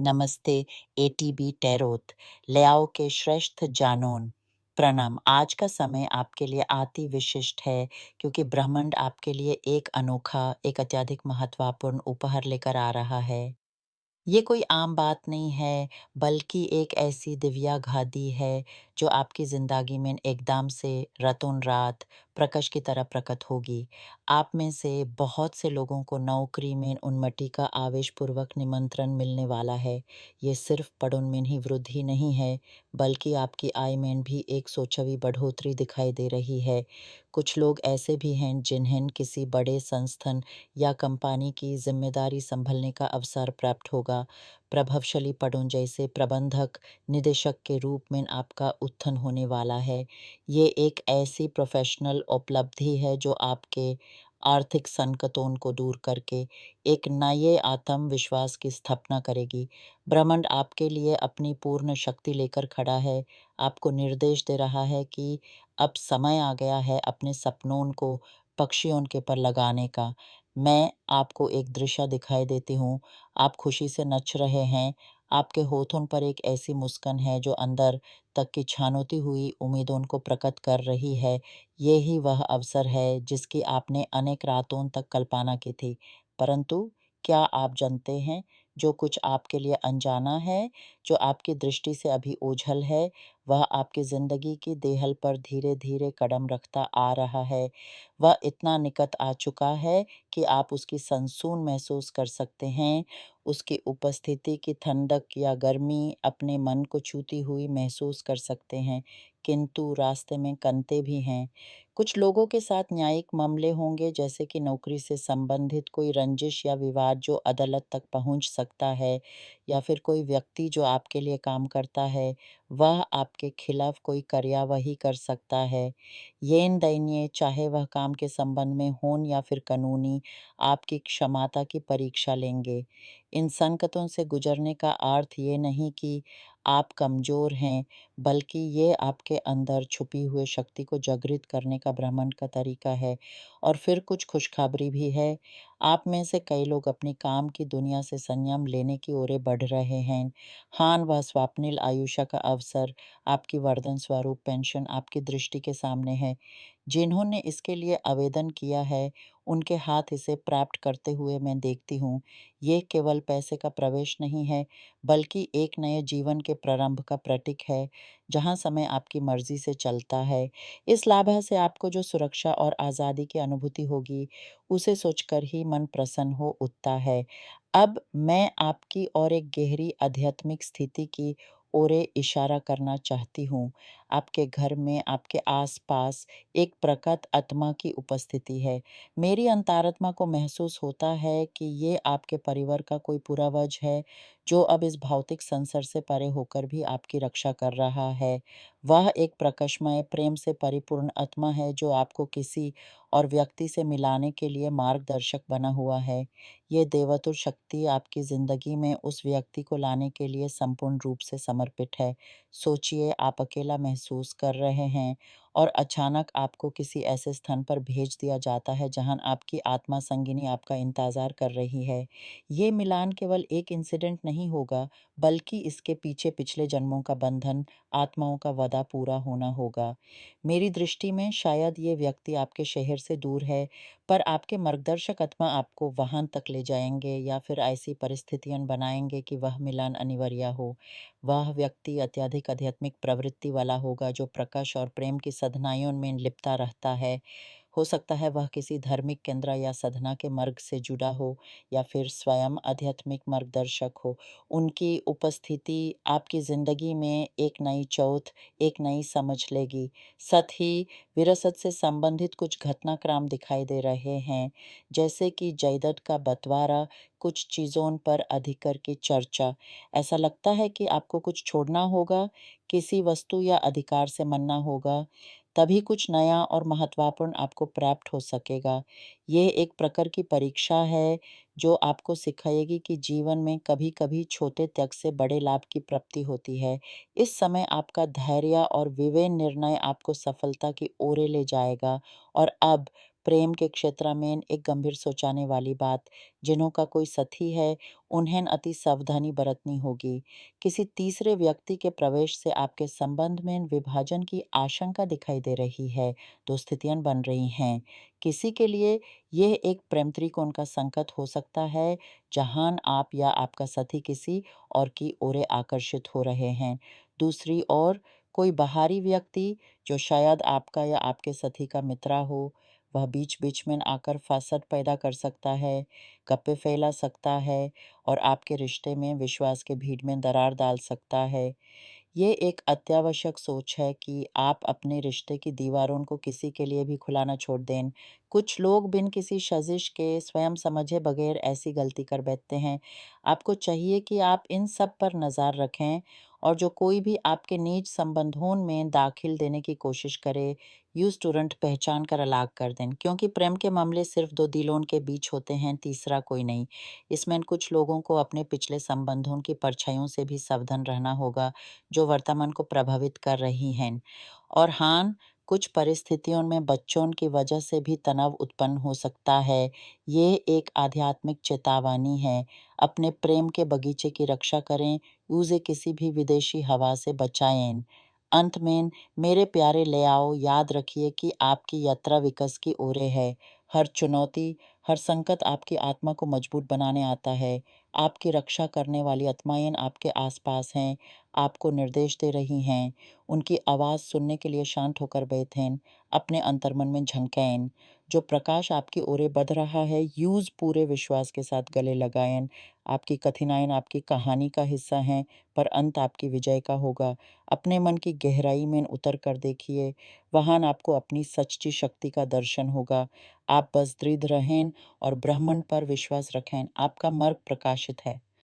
नमस्ते। ATB tarot लेआओ के श्रेष्ठ जानोन प्रणाम। आज का समय आपके लिए अति विशिष्ट है क्योंकि ब्रह्मांड आपके लिए एक अनोखा, एक अत्यधिक महत्वपूर्ण उपहार लेकर आ रहा है। ये कोई आम बात नहीं है, बल्कि एक ऐसी दिव्या घाती है, जो आपकी ज़िंदगी में एकदम से रातों-रात प्रकाश की तरह प्रकट होगी। आप में से बहुत से लोगों को नौकरी में उन्नति का आवेशपूर्वक निमंत्रण मिलने वाला है। ये सिर्फ पदों में ही वृद्धि नहीं है, बल्कि आपकी आय में भी एक सोचवी बढ़ोतरी दिखाई दे रही है। कुछ लोग ऐसे भी हैं, जिन्हें किसी बड़े संस्थान या कंपनी की जिम्मेदारी संभलने का अवसर प्राप्त होगा। प्रभावशाली पदों जैसे प्रबंधक, निदेशक के रूप में आपका उत्थान होने वाला है। ये एक ऐसी प्रोफेशनल उपलब्धि है जो आपके आर्थिक संकटों को दूर करके एक नए आत्मविश्वास की स्थापना करेगी। ब्रह्मांड आपके लिए अपनी पूर्ण शक्ति लेकर खड़ा है, आपको निर्देश दे रहा है कि अब समय आ गया है अपने सपनों को पक्षियों के पर लगाने का। मैं आपको एक दृश्य दिखाई देती हूँ, आप खुशी से नाच रहे हैं, आपके होठों पर एक ऐसी मुस्कान है जो अंदर तक की छानोती हुई उम्मीदों को प्रकट कर रही है। ये ही वह अवसर है जिसकी आपने अनेक रातों तक कल्पना की थी। परंतु क्या आप जानते हैं, जो कुछ आपके लिए अनजाना है, जो आपकी दृष्टि से अभी ओझल है, वह आपकी ज़िंदगी की देहल पर धीरे-धीरे कदम रखता आ रहा है। वह इतना निकट आ चुका है कि आप उसकी संसून महसूस कर सकते हैं, उसकी उपस्थिति की ठंडक या गर्मी अपने मन को छूती हुई महसूस कर सकते हैं, किंतु रास्ते में कंटे भी हैं। कुछ लोगों के साथ न्यायिक मामले होंगे, जैसे कि नौकरी से संबंधित कोई रंजिश या विवाद जो अदालत तक पहुंच सकता है, या फिर कोई व्यक्ति जो आपके लिए काम करता है, वह आपके खिलाफ कोई कार्यवाही कर सकता है। ये दैन्य, चाहे वह काम के संबंध में हों या फिर कानूनी, आपकी क्षमता की परीक्षा लेंगे। इन संकटों से गुजरने का अर्थ ये नहीं कि आप कमज़ोर हैं, बल्कि ये आपके अंदर छुपी हुई शक्ति को जागृत करने का ब्रह्मांड का तरीका है। और फिर कुछ खुशखबरी भी है। आप में से कई लोग अपनी काम की दुनिया से संयम लेने की ओर बढ़ रहे हैं। हाँ, वह स्वप्निल आयुष्य का अवसर, आपकी वरदान स्वरूप पेंशन आपकी दृष्टि के सामने है। जिन्होंने इसके लिए आवेदन किया है, उनके हाथ इसे प्राप्त करते हुए मैं देखती हूँ। ये केवल पैसे का प्रवेश नहीं है, बल्कि एक नए जीवन के प्रारंभ का प्रतीक है, जहाँ समय आपकी मर्जी से चलता है। इस लाभ से आपको जो सुरक्षा और आज़ादी की अनुभूति होगी, उसे सोचकर ही मन प्रसन्न हो उठता है। अब मैं आपकी और एक गहरी आध्यात्मिक स्थिति की ओर इशारा करना चाहती हूँ। आपके घर में, आपके आसपास एक प्रकट आत्मा की उपस्थिति है। मेरी अंतरात्मा को महसूस होता है कि ये आपके परिवार का कोई पूर्वज है, जो अब इस भौतिक संसार से परे होकर भी आपकी रक्षा कर रहा है। वह एक प्रकाशमय, प्रेम से परिपूर्ण आत्मा है, जो आपको किसी और व्यक्ति से मिलाने के लिए मार्गदर्शक बना हुआ है। ये देवतुल्य शक्ति आपकी ज़िंदगी में उस व्यक्ति को लाने के लिए संपूर्ण रूप से समर्पित है। सोचिए, आप अकेला महसूस कर रहे हैं और अचानक आपको किसी ऐसे स्थान पर भेज दिया जाता है, जहां आपकी आत्मा संगिनी आपका इंतजार कर रही है। ये मिलान केवल एक इंसिडेंट नहीं होगा, बल्कि इसके पीछे पिछले जन्मों का बंधन, आत्माओं का वादा पूरा होना होगा। मेरी दृष्टि में शायद ये व्यक्ति आपके शहर से दूर है, पर आपके मार्गदर्शक आत्मा आपको वहां तक ले जाएंगे, या फिर ऐसी परिस्थितियां बनाएंगे कि वह मिलान अनिवार्य हो। वह व्यक्ति अत्यधिक आध्यात्मिक प्रवृत्ति वाला होगा, जो प्रकाश और प्रेम की साधनाओं में लिप्ता रहता है। हो सकता है वह किसी धार्मिक केंद्र या साधना के मार्ग से जुड़ा हो, या फिर स्वयं आध्यात्मिक मार्गदर्शक हो। उनकी उपस्थिति आपकी ज़िंदगी में एक नई चौथ, एक नई समझ लेगी। साथ ही विरासत से संबंधित कुछ घटनाक्रम दिखाई दे रहे हैं, जैसे कि जायदाद का बंटवारा, कुछ चीज़ों पर अधिकार की चर्चा। ऐसा लगता है कि आपको कुछ छोड़ना होगा, किसी वस्तु या अधिकार से मनना होगा, तभी कुछ नया और महत्वपूर्ण आपको प्राप्त हो सकेगा। ये एक प्रकार की परीक्षा है, जो आपको सिखाएगी कि जीवन में कभी-कभी छोटे त्याग से बड़े लाभ की प्राप्ति होती है। इस समय आपका धैर्य और विवेक निर्णय आपको सफलता की ओर ले जाएगा। और अब प्रेम के क्षेत्र में एक गंभीर सोचाने वाली बात, जिन्हों का कोई साथी है, उन्हें अति सावधानी बरतनी होगी। किसी तीसरे व्यक्ति के प्रवेश से आपके संबंध में विभाजन की आशंका दिखाई दे रही है, तो स्थितियाँ बन रही हैं। किसी के लिए यह एक प्रेम त्रिकोण का संकट हो सकता है, जहाँ आप या आपका साथी किसी और की ओर आकर्षित हो रहे हैं। दूसरी ओर, कोई बाहरी व्यक्ति, जो शायद आपका या आपके साथी का मित्र हो, वह बीच-बीच में आकर फासद पैदा कर सकता है, गप्पे फैला सकता है और आपके रिश्ते में विश्वास के भीड़ में दरार डाल सकता है। ये एक अत्यावश्यक सोच है कि आप अपने रिश्ते की दीवारों को किसी के लिए भी खुला ना छोड़ दें। कुछ लोग बिन किसी साजिश के स्वयं समझे बगैर ऐसी गलती कर बैठते हैं। आपको चाहिए कि आप इन सब पर नज़र रखें और जो कोई भी आपके निजी संबंधों में दाखिल देने की कोशिश करे, यूज़ तुरंत पहचान कर अलग कर दें, क्योंकि प्रेम के मामले सिर्फ दो दिलों के बीच होते हैं, तीसरा कोई नहीं। इसमें कुछ लोगों को अपने पिछले संबंधों की परछाइयों से भी सावधान रहना होगा, जो वर्तमान को प्रभावित कर रही हैं। और हाँ, कुछ परिस्थितियों में बच्चों की वजह से भी तनाव उत्पन्न हो सकता है। ये एक आध्यात्मिक चेतावनी है। अपने प्रेम के बगीचे की रक्षा करें, उसे किसी भी विदेशी हवा से बचाएं। अंत में, मेरे प्यारे लेआओ, याद रखिए कि आपकी यात्रा विकास की ओर है। हर चुनौती, हर संकट आपकी आत्मा को मजबूत बनाने आता है। आपकी रक्षा करने वाली आत्माएं आपके आसपास हैं, आपको निर्देश दे रही हैं। उनकी आवाज़ सुनने के लिए शांत होकर बैठें, अपने अंतर्मन में झंकें। जो प्रकाश आपकी ओर बढ़ रहा है, यूज़ पूरे विश्वास के साथ गले लगाएं। आपकी कठिनाइयाँ आपकी कहानी का हिस्सा हैं, पर अंत आपकी विजय का होगा। अपने मन की गहराई में उतर कर देखिए, वहाँ आपको अपनी सच्ची शक्ति का दर्शन होगा। आप बस दृढ़ रहें और ब्रह्मांड पर विश्वास रखें। आपका मार्ग प्रकाशित है।